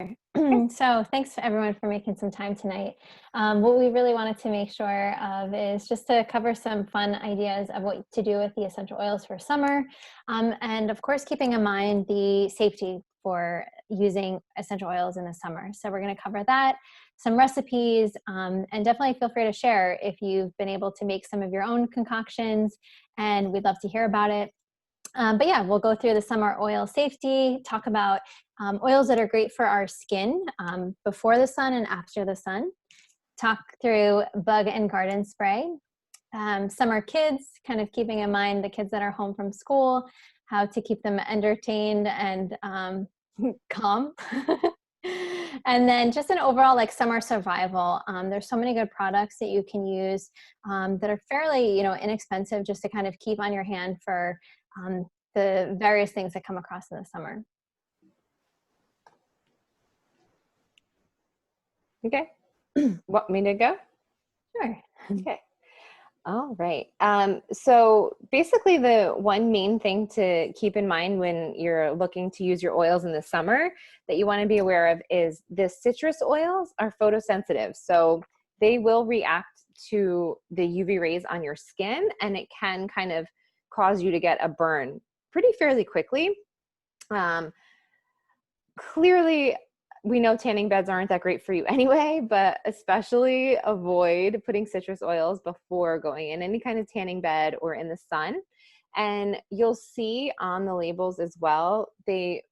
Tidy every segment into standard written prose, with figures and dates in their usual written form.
So thanks everyone for making some time tonight. What we really wanted to make sure of is just to cover some fun ideas of what to do with the essential oils for summer. And of course, keeping in mind the safety for using essential oils in the summer. So we're going to cover that, some recipes, and definitely feel free to share if you've been able to make some of your own concoctions, and we'd love to hear about it. But yeah, we'll go through the summer oil safety, talk about oils that are great for our skin before the sun and after the sun, talk through bug and garden spray, summer kids, kind of keeping in mind the kids that are home from school, how to keep them entertained and calm. And then just an overall like summer survival. There's so many good products that you can use that are fairly, inexpensive just to kind of keep on your hand for the various things that come across in the summer. Okay. Want me to go? Sure. Okay. All right. So basically the one main thing to keep in mind when you're looking to use your oils in the summer that you want to be aware of is the citrus oils are photosensitive. So they will react to the UV rays on your skin, and it can kind of cause you to get a burn pretty fairly quickly. Clearly, we know tanning beds aren't that great for you anyway, but especially avoid putting citrus oils before going in any kind of tanning bed or in the sun. And you'll see on the labels as well, they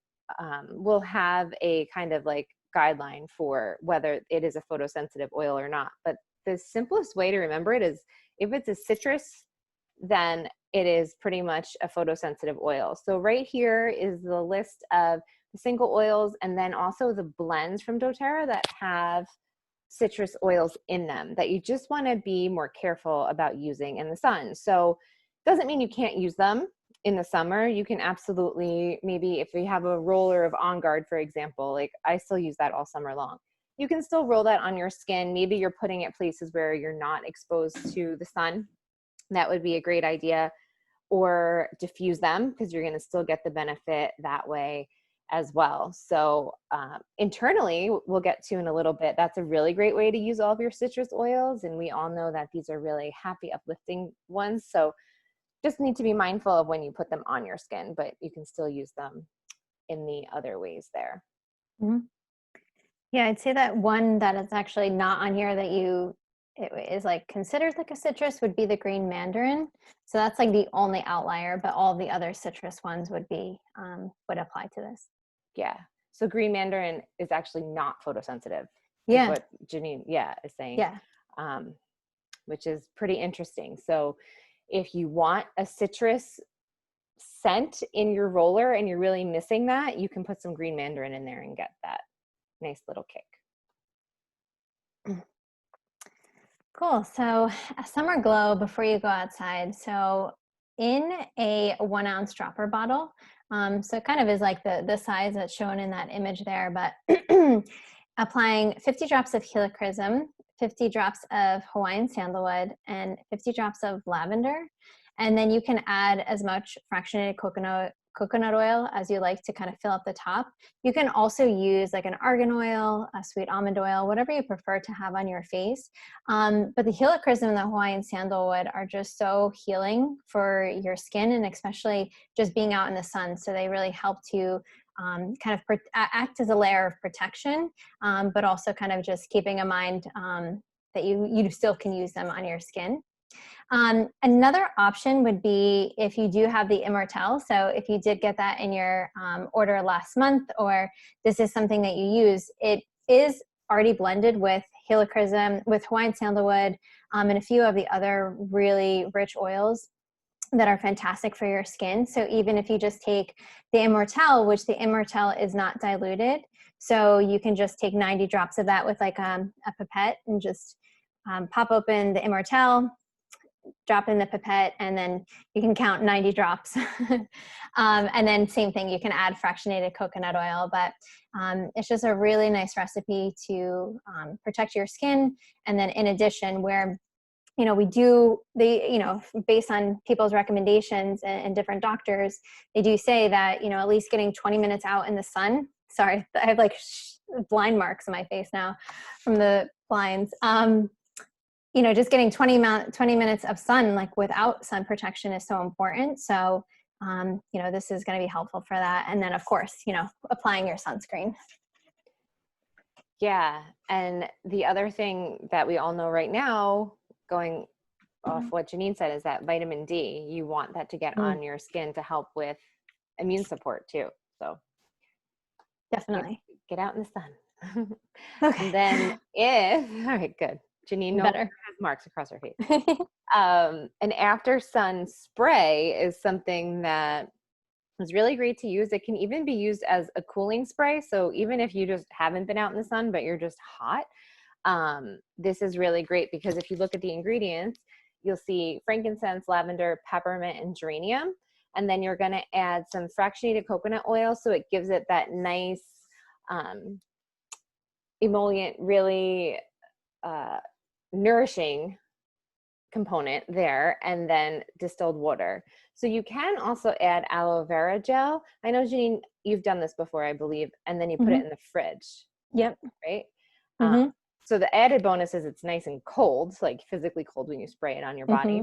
will have a kind of like guideline for whether it is a photosensitive oil or not. But the simplest way to remember it is if it's a citrus, then it is pretty much a photosensitive oil. So right here is the list of single oils and then also the blends from doTERRA that have citrus oils in them that you just want to be more careful about using in the sun. So it doesn't mean you can't use them in the summer. You can absolutely, maybe if you have a roller of On Guard, for example, like I still use that all summer long. You can still roll that on your skin. Maybe you're putting it places where you're not exposed to the sun. That would be a great idea. Or diffuse them because you're going to still get the benefit that way as well. So internally, we'll get to in a little bit, that's a really great way to use all of your citrus oils. And we all know that these are really happy, uplifting ones. So just need to be mindful of when you put them on your skin, but you can still use them in the other ways there. Mm-hmm. Yeah, I'd say that one that is actually not on here that it is like considered like a citrus would be the green mandarin. So that's like the only outlier, but all the other citrus ones would be would apply to this. Yeah. So green mandarin is actually not photosensitive. Yeah. Is what Janine, is saying. Yeah. Which is pretty interesting. So if you want a citrus scent in your roller and you're really missing that, you can put some green mandarin in there and get that nice little kick. Cool. So a summer glow before you go outside. So in a 1 ounce dropper bottle, so it kind of is like the size that's shown in that image there, but applying 50 drops of helichrysum, 50 drops of Hawaiian sandalwood, and 50 drops of lavender. And then you can add as much fractionated coconut oil as you like to kind of fill up the top. You can also use like an argan oil, a sweet almond oil, whatever you prefer to have on your face. But the helichrysum and the Hawaiian sandalwood are just so healing for your skin, and especially just being out in the sun. So they really help to kind of act as a layer of protection, but also kind of just keeping in mind that you still can use them on your skin. Another option would be if you do have the Immortelle. So if you did get that in your order last month, or this is something that you use, it is already blended with helichrysum, with Hawaiian sandalwood, and a few of the other really rich oils that are fantastic for your skin. So even if you just take the Immortelle, which the Immortelle is not diluted, so you can just take 90 drops of that with like a pipette and just pop open the Immortelle, drop in the pipette, and then you can count 90 drops. And then same thing, you can add fractionated coconut oil, but it's just a really nice recipe to protect your skin. And then in addition, where based on people's recommendations and different doctors, they do say that, at least getting 20 minutes out in the sun. Sorry, I have like blind marks on my face now from the blinds. Just getting 20 minutes of sun, like without sun protection, is so important. So, this is going to be helpful for that. And then, of course, applying your sunscreen. Yeah. And the other thing that we all know right now, going off what Janine said, is that vitamin D, you want that to get on your skin to help with immune support too. So definitely get out in the sun. Okay. And then all right, good. Janine no longer has marks across her face. An after sun spray is something that is really great to use. It can even be used as a cooling spray. So even if you just haven't been out in the sun, but you're just hot, this is really great, because if you look at the ingredients, you'll see frankincense, lavender, peppermint, and geranium. And then you're going to add some fractionated coconut oil, so it gives it that nice emollient, really nourishing component there, and then distilled water. So you can also add aloe vera gel. I know, Janine, you've done this before, I believe, and then you put it in the fridge. Yep. Right? So the added bonus is it's nice and cold, like physically cold when you spray it on your body.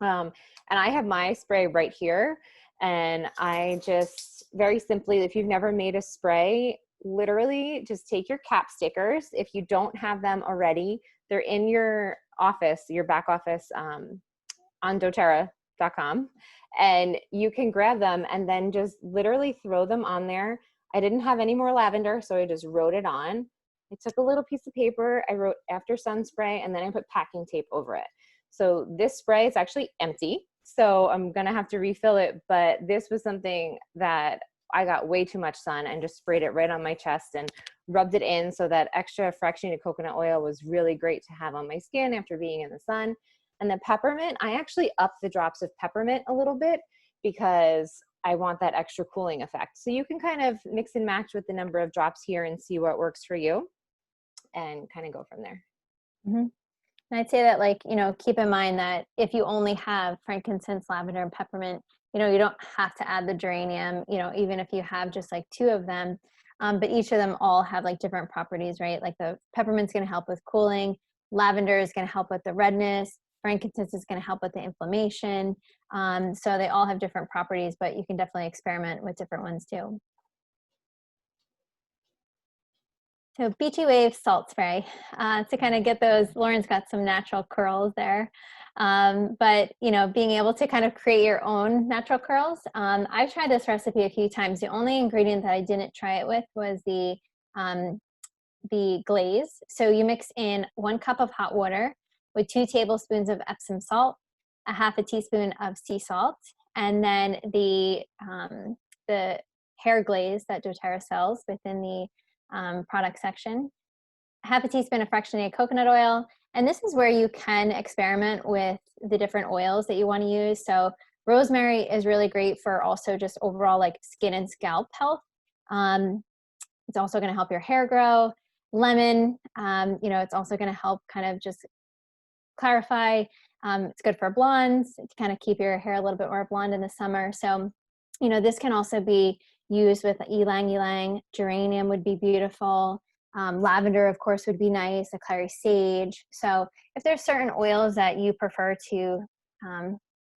And I have my spray right here, and I just very simply, if you've never made a spray, literally just take your cap stickers. If you don't have them already, they're in your office, your back office, on doTERRA.com, and you can grab them and then just literally throw them on there. I didn't have any more lavender, so I just wrote it on. I took a little piece of paper, I wrote after sun spray, and then I put packing tape over it. So this spray is actually empty, so I'm gonna have to refill it, but this was something that I got way too much sun and just sprayed it right on my chest and rubbed it in. So that extra fractionated coconut oil was really great to have on my skin after being in the sun. And the peppermint, I actually upped the drops of peppermint a little bit because I want that extra cooling effect. So you can kind of mix and match with the number of drops here and see what works for you, and kind of go from there. And I'd say that, keep in mind that if you only have frankincense, lavender, and peppermint, you don't have to add the geranium, even if you have just like 2 of them. But each of them all have like different properties, right? Like the peppermint's going to help with cooling. Lavender is going to help with the redness. Frankincense is going to help with the inflammation. So they all have different properties, but you can definitely experiment with different ones too. So Beachy Wave Salt Spray, to kind of get those, Lauren's got some natural curls there. But, being able to kind of create your own natural curls. I've tried this recipe a few times. The only ingredient that I didn't try it with was the glaze. So you mix in 1 cup of hot water with 2 tablespoons of Epsom salt, a half a teaspoon of sea salt, and then the hair glaze that doTERRA sells within the product section, half a teaspoon of fractionated coconut oil. And this is where you can experiment with the different oils that you want to use. So rosemary is really great for also just overall like skin and scalp health. It's also going to help your hair grow. Lemon, it's also going to help kind of just clarify. It's good for blondes to kind of keep your hair a little bit more blonde in the summer. So, this can also be used with ylang ylang. Geranium would be beautiful. Lavender, of course, would be nice. A clary sage. So if there's certain oils that you prefer to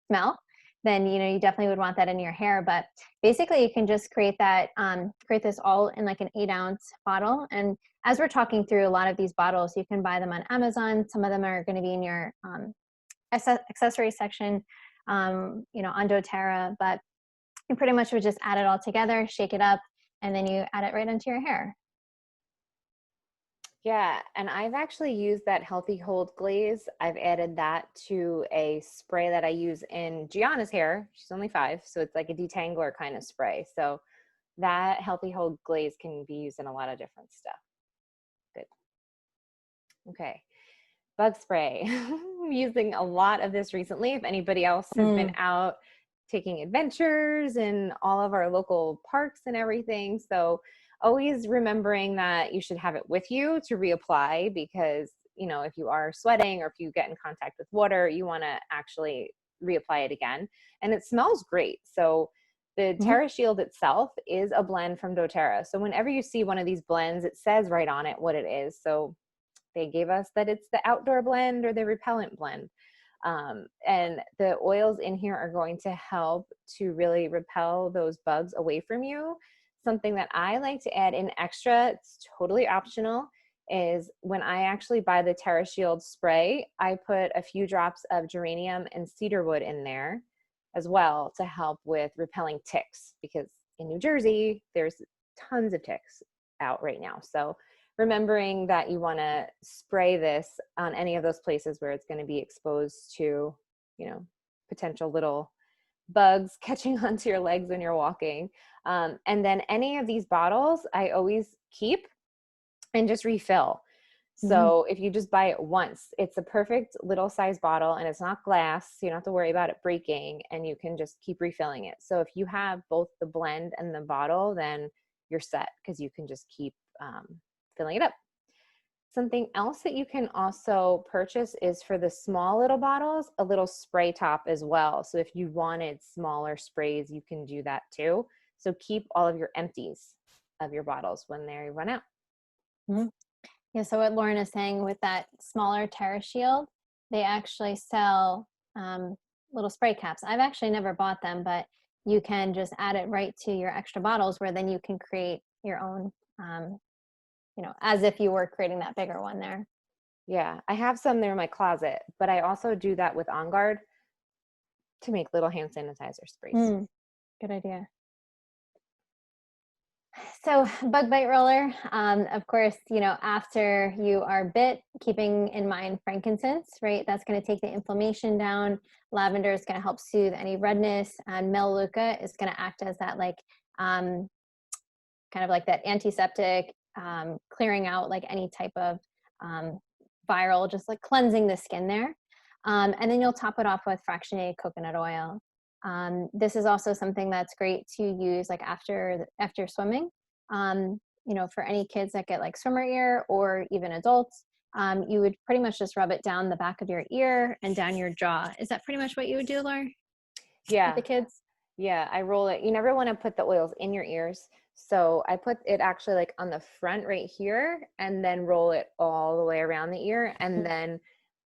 smell, then you definitely would want that in your hair. But basically, you can just create this all in like an 8-ounce bottle. And as we're talking through a lot of these bottles, you can buy them on Amazon. Some of them are going to be in your accessory section, on doTERRA. But you pretty much would just add it all together, shake it up, and then you add it right into your hair. Yeah, and I've actually used that Healthy Hold glaze. I've added that to a spray that I use in Gianna's hair. She's only 5, so it's like a detangler kind of spray. So that Healthy Hold glaze can be used in a lot of different stuff. Good. Okay. Bug spray. I'm using a lot of this recently. If anybody else has been out taking adventures in all of our local parks and everything. So always remembering that you should have it with you to reapply, because, if you are sweating or if you get in contact with water, you want to actually reapply it again. And it smells great. So The Mhm. TerraShield itself is a blend from doTERRA. So whenever you see one of these blends, it says right on it what it is. So they gave us that it's the outdoor blend or the repellent blend. And the oils in here are going to help to really repel those bugs away from you. Something that I like to add in extra, it's totally optional, is when I actually buy the TerraShield spray, I put a few drops of geranium and cedarwood in there as well to help with repelling ticks, because in New Jersey, there's tons of ticks out right now. So remembering that you want to spray this on any of those places where it's going to be exposed to, potential little bugs catching onto your legs when you're walking. And then any of these bottles, I always keep and just refill. Mhm. So if you just buy it once, it's a perfect little size bottle and it's not glass. So you don't have to worry about it breaking, and you can just keep refilling it. So if you have both the blend and the bottle, then you're set, because you can just keep filling it up. Something else that you can also purchase is, for the small little bottles, a little spray top as well. So if you wanted smaller sprays, you can do that too. So keep all of your empties of your bottles when they run out. Mhm. Yeah, so what Lauren is saying with that smaller TerraShield, they actually sell little spray caps. I've actually never bought them, but you can just add it right to your extra bottles, where then you can create your own, as if you were creating that bigger one there. Yeah, I have some there in my closet, but I also do that with On Guard to make little hand sanitizer sprays. Mm, good idea. So bug bite roller, of course, after you are bit, keeping in mind frankincense, right? That's going to take the inflammation down. Lavender is going to help soothe any redness, and Melaleuca is going to act as that, like, um, kind of like that antiseptic, clearing out like any type of um, viral, just like cleansing the skin there. And then you'll top it off with fractionated coconut oil. This is also something that's great to use like after swimming. For any kids that get like swimmer ear, or even adults, you would pretty much just rub it down the back of your ear and down your jaw. Is that pretty much what you would do, Laura, with the Yeah, kids? yeah, I roll it. You never want to put the oils in your ears. So I put it actually like on the front right here, and then roll it all the way around the ear. And then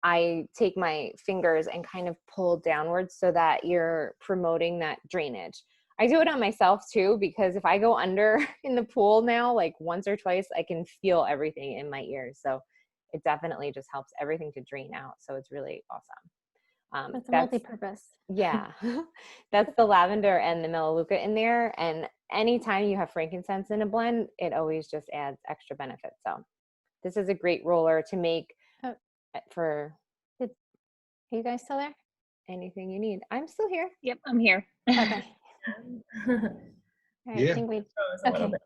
I take my fingers and kind of pull downwards so that you're promoting that drainage. I do it on myself too, because if I go under in the pool now, like once or twice, I can feel everything in my ears. So it definitely just helps everything to drain out. So it's really awesome. That's a That's, multi-purpose. yeah, that's the lavender and the melaleuca in there. And anytime you have frankincense in a blend, it always just adds extra benefit. So this is a great roller to make Oh, for are you guys still there? anything you need. I'm still here. Yep, I'm here. Okay. Froze All right. I Yeah. think we. a little Okay. bit.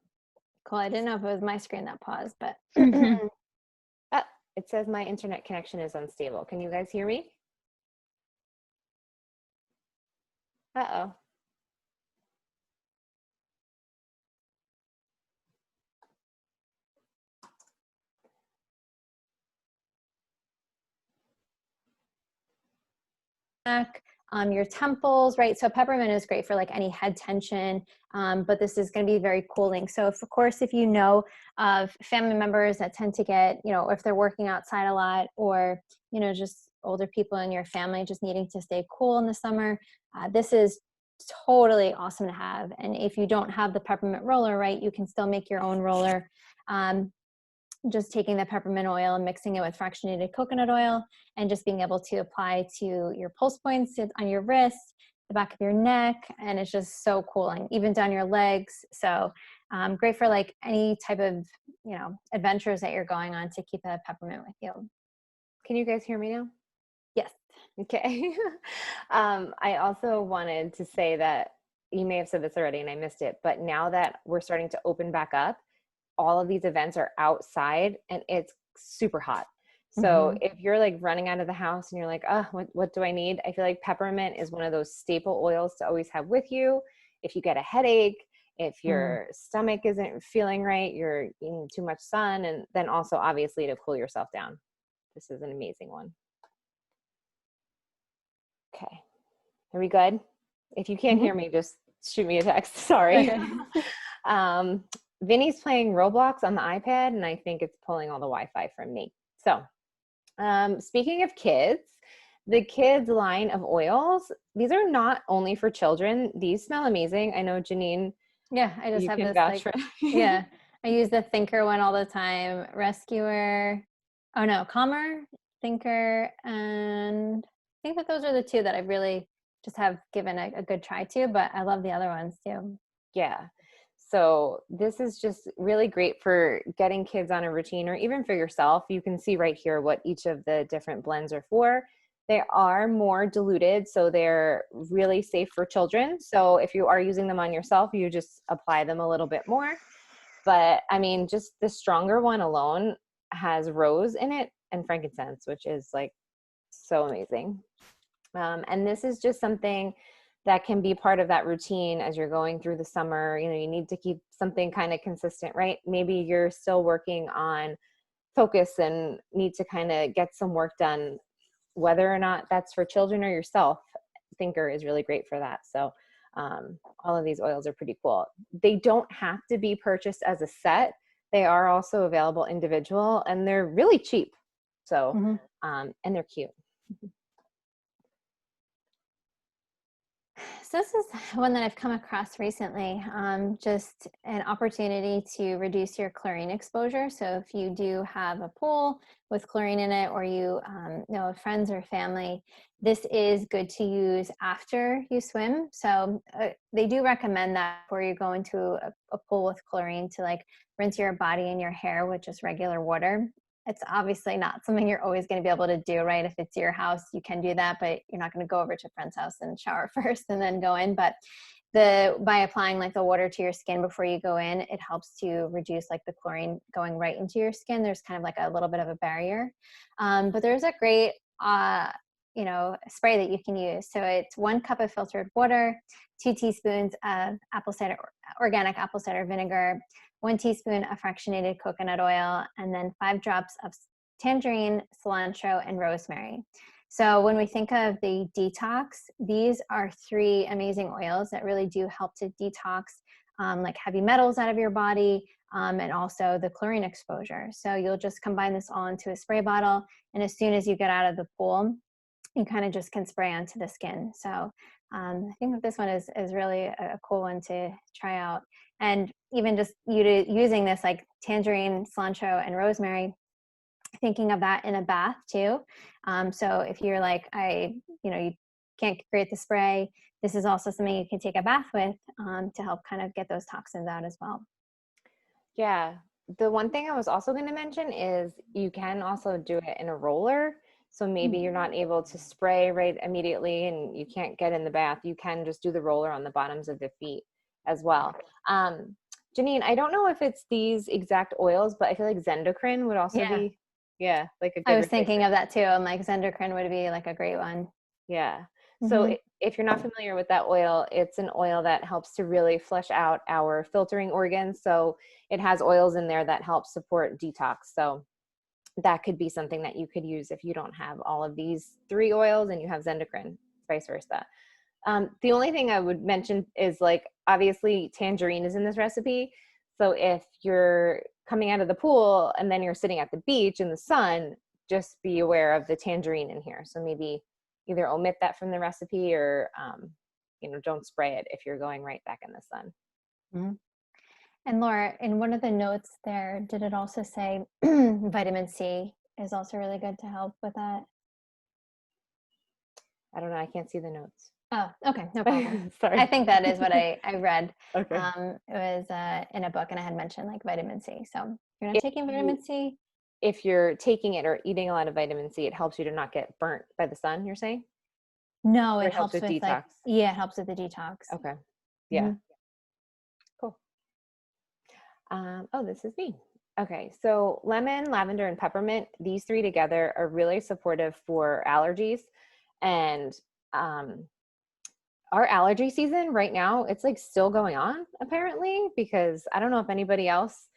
Cool. I didn't know if it was my screen that paused, but Ah, it says my internet connection is unstable. Can you guys hear me? Uh-oh. neck, your temples, right? So peppermint is great for like any head tension, but this is going to be very cooling. So of course, if you know of family members that tend to get, if they're working outside a lot, or, just older people in your family just needing to stay cool in the summer, this is totally awesome to have. And if you don't have the peppermint roller, right, you can still make your own roller. Just taking the peppermint oil and mixing it with fractionated coconut oil, and just being able to apply to your pulse points on your wrist, the back of your neck, and it's just so cooling, even down your legs. So great for like any type of adventures that you're going on, to keep a peppermint with you. Can you guys hear me now? Yes. Okay. I also wanted to say that you may have said this already and I missed it, but now that we're starting to open back up, all of these events are outside and it's super hot. So if you're like running out of the house and you're like, oh, what do I need? I feel like peppermint is one of those staple oils to always have with you. If you get a headache, if your stomach isn't feeling right, you're eating too much sun, and then also obviously to cool yourself down. This is an amazing one. Okay. Are we good? If you can't hear me, just shoot me a text. Sorry. Okay. um, Vinny's playing Roblox on the iPad, and I think it's pulling all the Wi-Fi from me. So, speaking of kids, the kids line of oils, these are not only for children. These smell amazing. I know Janine, Yeah, I just you have can this vouch like, for. yeah, I use the Thinker one all the time. Rescuer, oh no, Calmer, Thinker, and I think that those are the two that I really just have given a good try to, but I love the other ones too. Yeah. So this is just really great for getting kids on a routine, or even for yourself. You can see right here what each of the different blends are for. They are more diluted, so they're really safe for children. So if you are using them on yourself, you just apply them a little bit more. But I mean, just the stronger one alone has rose in it and frankincense, which is like so amazing. And this is just something that can be part of that routine as you're going through the summer. You know, you need to keep something kind of consistent, right? Maybe you're still working on focus and need to kind of get some work done, whether or not that's for children or yourself. Thinker is really great for that. So all of these oils are pretty cool. They don't have to be purchased as a set. They are also available individual, and they're really cheap. So, Mm-hmm. and they're cute. So this is one that I've come across recently, just an opportunity to reduce your chlorine exposure. So if you do have a pool with chlorine in it, or you know friends or family, this is good to use after you swim. So they do recommend that before you go into a pool with chlorine, to like rinse your body and your hair with just regular water. It's obviously not something you're always going to be able to do, right? If it's your house, you can do that, but you're not going to go over to a friend's house and shower first and then go in. But by applying like the water to your skin before you go in, it helps to reduce like the chlorine going right into your skin. There's kind of like a little bit of a barrier. But there's a great spray that you can use. So it's 1 cup of filtered water, 2 teaspoons of organic apple cider vinegar, 1 teaspoon of fractionated coconut oil, and then 5 drops of tangerine, cilantro, and rosemary. So when we think of the detox, these are 3 amazing oils that really do help to detox like heavy metals out of your body, and also the chlorine exposure. So you'll just combine this all into a spray bottle, and as soon as you get out of the pool, you kind of just can spray onto the skin. So I think that this one is really a cool one to try out. And even just using this like tangerine, cilantro, and rosemary, thinking of that in a bath too. So if you're like, you can't create the spray, this is also something you can take a bath with to help kind of get those toxins out as well. Yeah. The one thing I was also going to mention is you can also do it in a roller. So maybe you're not able to spray right immediately and you can't get in the bath. You can just do the roller on the bottoms of the feet as well. Janine, I don't know if it's these exact oils, but I feel like Zendocrine would also Yeah, be, yeah, like a I good was thinking replacement. of that too. I'm like, Zendocrine would be like a great one. Yeah. So Mm-hmm. if you're not familiar with that oil, it's an oil that helps to really flush out our filtering organs. So it has oils in there that help support detox. So that could be something that you could use if you don't have all of these 3 oils and you have Zendocrine, vice versa. The only thing I would mention is like, obviously tangerine is in this recipe. So if you're coming out of the pool and then you're sitting at the beach in the sun, just be aware of the tangerine in here. So maybe either omit that from the recipe or, don't spray it if you're going right back in the sun. Mm-hmm. And Laura, in one of the notes there, did it also say vitamin C is also really good to help with that? I don't know. I can't see the notes. Oh, okay, no problem. I Sorry. think that is what I read. Okay. It was in a book, and I had mentioned like vitamin C. So if you're not If taking you vitamin C, if you're taking it or eating a lot of vitamin C, it helps you to not get burnt by the sun, you're saying? no, Or it it helps helps with with like, detox? yeah, it helps with the detox. Okay. Yeah. Hmm. Cool. Oh, this is me. Okay, so lemon, lavender, and peppermint, these 3 together are really supportive for allergies. And our allergy season right now, it's like still going on apparently, because I don't know if anybody else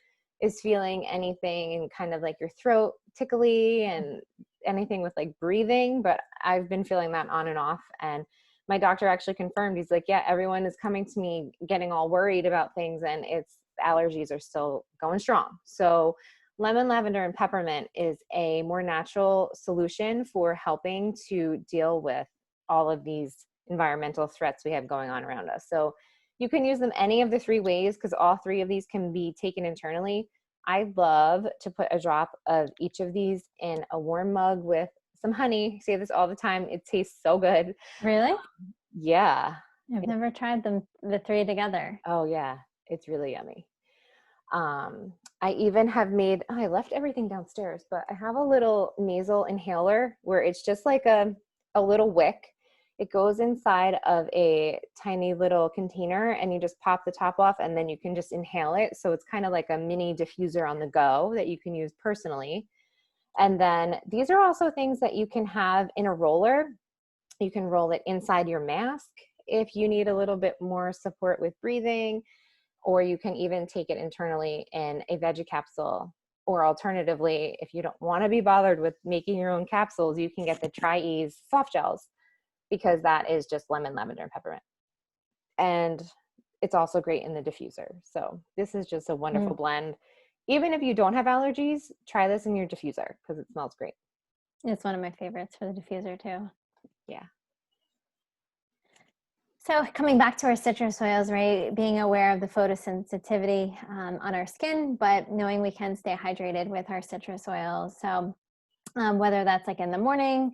is feeling anything in kind of like your throat tickly and anything with like breathing, but I've been feeling that on and off. And my doctor actually confirmed, he's like, yeah, everyone is coming to me getting all worried about things, and it's allergies are still going strong. So lemon, lavender, and peppermint is a more natural solution for helping to deal with all of these environmental threats we have going on around us. So you can use them any of the three ways, because all three of these can be taken internally. I love to put a drop of each of these in a warm mug with some honey. I say this all the time. It tastes so good. Really? Yeah. I've never tried them, the three together. Oh yeah. It's really yummy. I even have made, oh, I left everything downstairs, but I have a little nasal inhaler where it's just like a little wick. It goes inside of a tiny little container, and you just pop the top off, and then you can just inhale it. So it's kind of like a mini diffuser on the go that you can use personally. And then these are also things that you can have in a roller. You can roll it inside your mask if you need a little bit more support with breathing, or you can even take it internally in a veggie capsule. Or alternatively, if you don't want to be bothered with making your own capsules, you can get the Tri-Ease soft gels, because that is just lemon, lavender, and peppermint. And it's also great in the diffuser. So this is just a wonderful blend. Even if you don't have allergies, try this in your diffuser because it smells great. It's one of my favorites for the diffuser too. Yeah. So coming back to our citrus oils, right? Being aware of the photosensitivity on our skin, but knowing we can stay hydrated with our citrus oils. So whether that's like in the morning,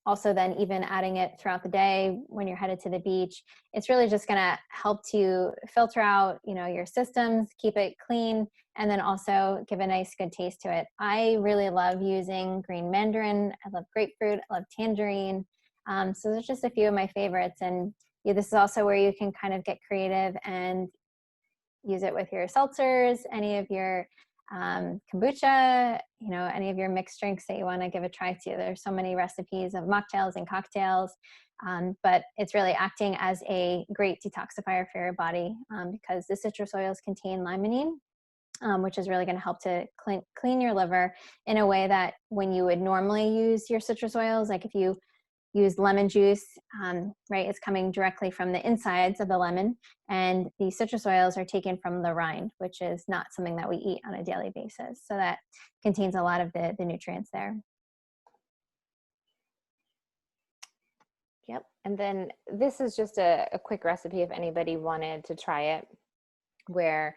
also then even adding it throughout the day when you're headed to the beach, it's really just going to help to filter out, your systems, keep it clean, and then also give a nice good taste to it. I really love using green mandarin. I love grapefruit. I love tangerine. So there's just a few of my favorites. And this is also where you can kind of get creative and use it with your seltzers, any of your kombucha, any of your mixed drinks that you want to give a try to. There's so many recipes of mocktails and cocktails, but it's really acting as a great detoxifier for your body because the citrus oils contain limonene, which is really going to help to clean your liver in a way that when you would normally use your citrus oils, like if you use lemon juice, right? It's coming directly from the insides of the lemon, and the citrus oils are taken from the rind, which is not something that we eat on a daily basis. So that contains a lot of the nutrients there. Yep. And then this is just a quick recipe if anybody wanted to try it, where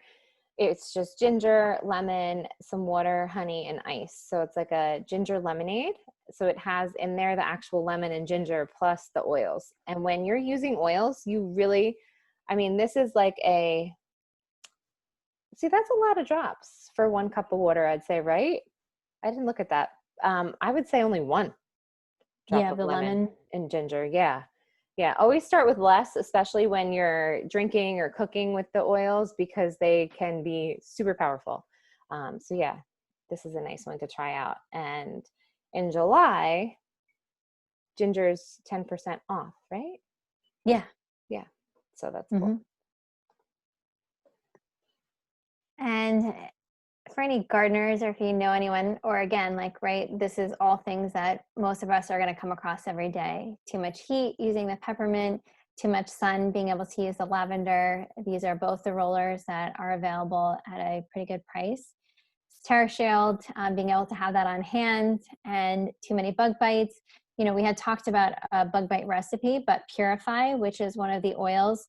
it's just ginger, lemon, some water, honey, and ice. So it's like a ginger lemonade. So it has in there the actual lemon and ginger plus the oils. And when you're using oils, you really, this is like that's a lot of drops for 1 cup of water, I'd say, right? I didn't look at that. I would say only 1 drop of the lemon and ginger. Yeah. Yeah. Always start with less, especially when you're drinking or cooking with the oils, because they can be super powerful. So yeah, this is a nice one to try out. And in July, ginger's 10% off, right? Yeah. Yeah. So that's cool. And for any gardeners, or if you know anyone, or again, this is all things that most of us are going to come across every day. Too much heat, using the peppermint, too much sun, being able to use the lavender. These are both the rollers that are available at a pretty good price. TerraShield, being able to have that on hand, and too many bug bites. We had talked about a bug bite recipe, but Purify, which is one of the oils,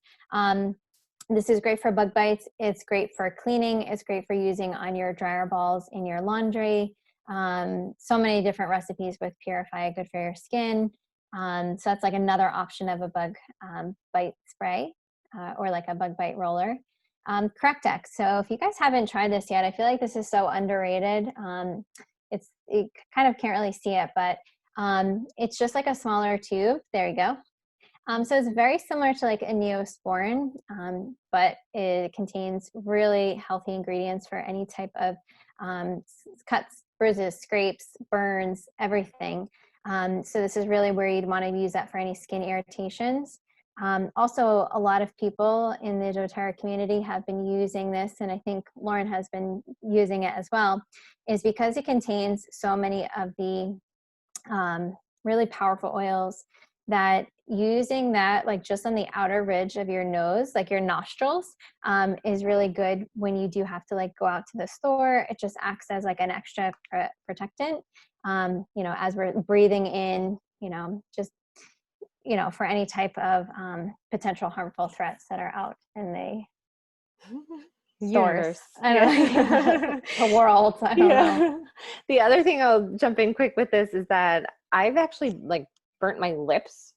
this is great for bug bites. It's great for cleaning. It's great for using on your dryer balls in your laundry. So many different recipes with Purify, good for your skin. So that's like another option of a bug bite spray or like a bug bite roller. Correctex. So if you guys haven't tried this yet, I feel like this is so underrated. You kind of can't really see it, but it's just like a smaller tube. There you go. So it's very similar to like a Neosporin, but it contains really healthy ingredients for any type of cuts, bruises, scrapes, burns, everything. So this is really where you'd want to use that for any skin irritations. Also, a lot of people in the doTERRA community have been using this, and I think Lauren has been using it as well, is because it contains so many of the really powerful oils that using that like just on the outer ridge of your nose, like your nostrils, is really good when you do have to like go out to the store. It just acts as like an extra protectant, as we're breathing in, just for any type of potential harmful threats that are out in the stores. Universe. I don't Yeah. know. The world. I don't know. Yeah. The other thing I'll jump in quick with this is that I've actually like burnt my lips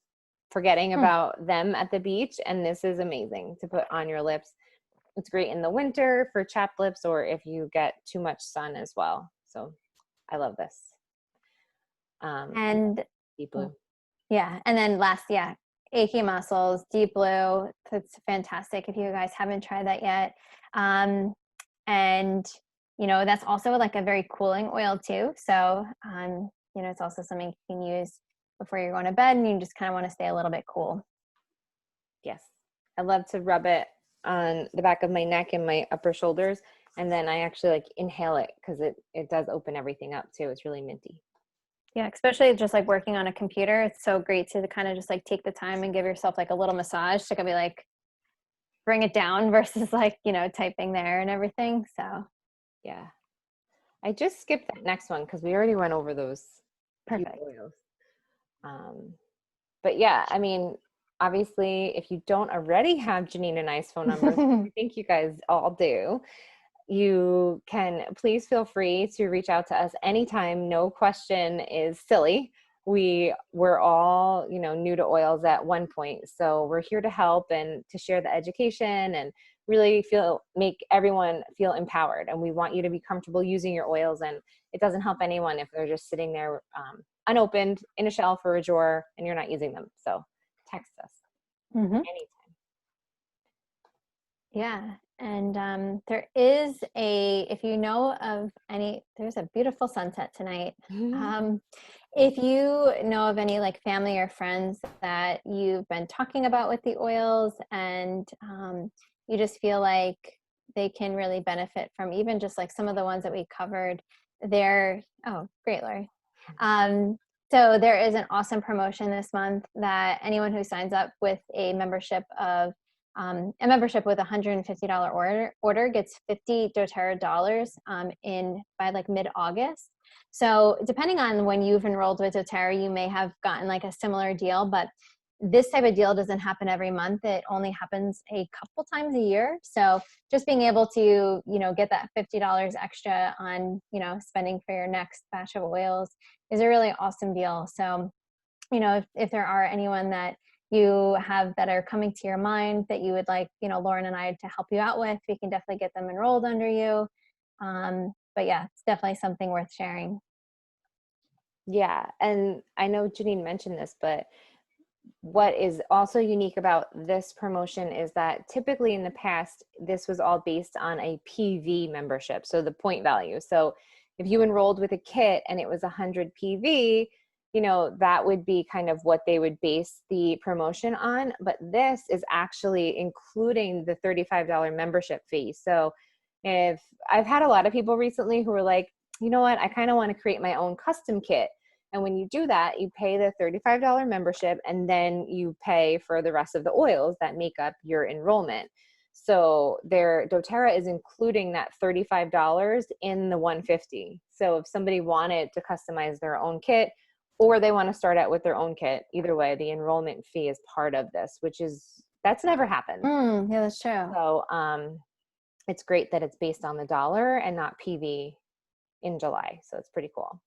forgetting Hmm. about them at the beach, and this is amazing to put on your lips. It's great in the winter for chapped lips or if you get too much sun as well. So I love this. And Deep blue. yeah, and then last, yeah, achy muscles, deep blue. That's fantastic if you guys haven't tried that yet. And that's also like a very cooling oil too. So it's also something you can use before you're going to bed, and you just kind of want to stay a little bit cool. Yes. I love to rub it on the back of my neck and my upper shoulders. And then I actually like inhale it because it does open everything up too. It's really minty. Yeah, especially just like working on a computer. It's so great to kind of just like take the time and give yourself like a little massage to kind of be like bring it down versus like, typing there and everything. So Yeah. I just skipped that next one because we already went over those few perfect. oils. But yeah, I mean, obviously, if you don't already have Janine and I's phone numbers, I think you guys all do. You can please feel free to reach out to us anytime. No question is silly. We're all, new to oils at one point. So we're here to help and to share the education and really make everyone feel empowered. And we want you to be comfortable using your oils. And it doesn't help anyone if they're just sitting there unopened in a shelf or a drawer and you're not using them. So text us anytime. Yeah. And if you know of there's a beautiful sunset tonight. If you know of any like family or friends that you've been talking about with the oils, and you just feel like they can really benefit from even just like some of the ones that we covered there. Oh, great, Lori. So there is an awesome promotion this month that anyone who signs up with a membership with $150 order gets 50 doTERRA dollars by like mid-August. So depending on when you've enrolled with doTERRA, you may have gotten like a similar deal, but this type of deal doesn't happen every month. It only happens a couple times a year. So just being able to, get that $50 extra on, spending for your next batch of oils is a really awesome deal. So, if there are anyone that you have that are coming to your mind that you would like, Lauren and I to help you out with, we can definitely get them enrolled under you. But yeah, it's definitely something worth sharing. Yeah. And I know Janine mentioned this, but what is also unique about this promotion is that typically in the past, this was all based on a PV membership, so the point value. So if you enrolled with a kit and it was 100 PV, that would be kind of what they would base the promotion on. But this is actually including the $35 membership fee. So if I've had a lot of people recently who were like, you know what, I kind of want to create my own custom kit. And when you do that, you pay the $35 membership and then you pay for the rest of the oils that make up your enrollment. So their doTERRA is including that $35 in the $150. So if somebody wanted to customize their own kit or they want to start out with their own kit, either way, the enrollment fee is part of this, that's never happened. Yeah, that's true. So it's great that it's based on the dollar and not PV in July. So it's pretty cool.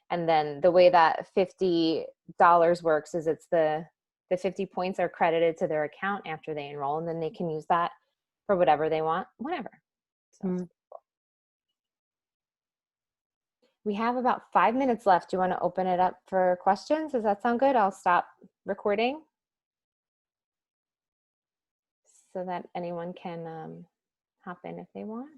And then the way that $50 works is it's the 50 points are credited to their account after they enroll, and then they can use that for whatever they want, whenever. So it's cool. We have about 5 minutes left. Do you want to open it up for questions? Does that sound good? I'll stop recording so that anyone can hop in if they want.